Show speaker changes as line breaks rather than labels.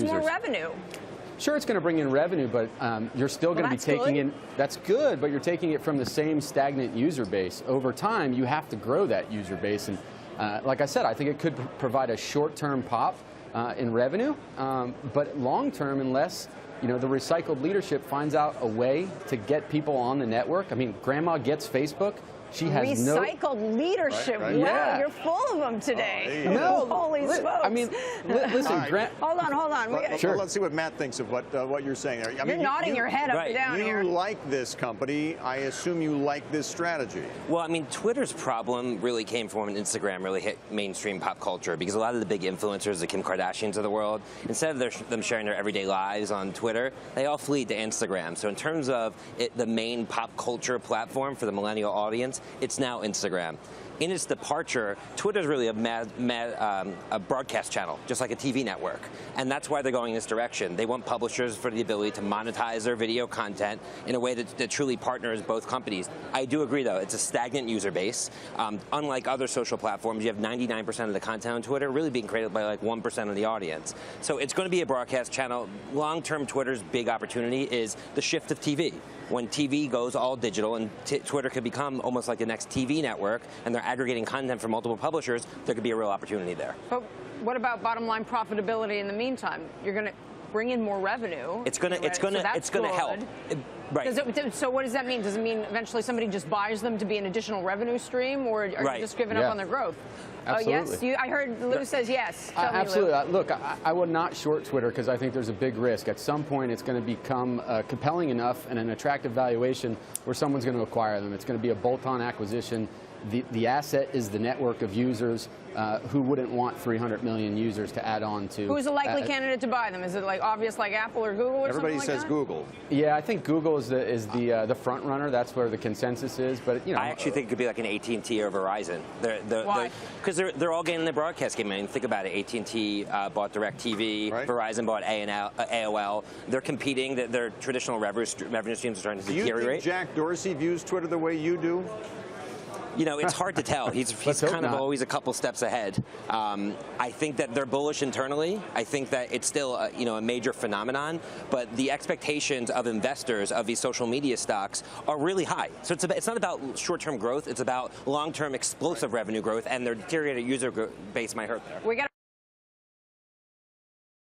more revenue.
Sure, it's going to bring in revenue, but you're still going to be taking in. That's good, but you're taking it from the same stagnant user base. Over time, you have to grow that user base, and like I said, I think it could provide a short-term pop in revenue, but long-term, unless the recycled leadership finds out a way to get people on the network. I mean, Grandma gets Facebook. She has
recycled leadership. Right. Wow, yeah. You're full of them today.
No,
holy smokes!
I mean, listen.
Right. Hold on.
Sure. Let's see what Matt thinks of what you're saying. I mean,
you're nodding your head up and down here.
You like this company. I assume you like this strategy.
Well, I mean, Twitter's problem really came from when Instagram really hit mainstream pop culture, because a lot of the big influencers, the Kim Kardashians of the world, instead of them sharing their everyday lives on Twitter, they all flee to Instagram. So in terms of the main pop culture platform for the millennial audience, it's now Instagram. In its departure, Twitter is really a broadcast channel, just like a TV network. And that's why they're going in this direction. They want publishers for the ability to monetize their video content in a way that truly partners both companies. I do agree, though, it's a stagnant user base. Unlike other social platforms, you have 99% of the content on Twitter really being created by like 1% of the audience. So it's going to be a broadcast channel. Long-term, Twitter's big opportunity is the shift of TV. When TV goes all digital and Twitter could become almost like the next TV network, and they're aggregating content from multiple publishers, there could be a real opportunity there.
But what about bottom line profitability in the meantime? You're going to bring in more revenue.
It's going to help. Right.
So what does that mean? Does it mean eventually somebody just buys them to be an additional revenue stream, or are you just giving up on their growth?
Absolutely.
Yes? I heard Lou says yes.
Absolutely. Look, I would not short Twitter because I think there's a big risk. At some point, it's going to become compelling enough and an attractive valuation where someone's going to acquire them. It's going to be a bolt-on acquisition. The asset is the network of users who wouldn't want 300 million users to add on to.
Who's a likely candidate to buy them? Is it like obvious like Apple or Google or
Everybody
something like
says Google.
Yeah, I think Google is the front runner. That's where the consensus is. But
I actually think it could be like an AT&T or Verizon.
Why?
Because they're all getting the broadcast game. I mean, think about it. AT&T bought DirecTV. Right. Verizon bought AOL. They're competing. Their traditional revenue streams are starting to deteriorate.
Do you think Jack Dorsey views Twitter the way you do?
It's hard to tell. He's kind of always a couple steps ahead. I think that they're bullish internally. I think that it's still a major phenomenon, but the expectations of investors of these social media stocks are really high. So it's not about short-term growth. It's about long-term explosive revenue growth, and their deteriorated user base might hurt there.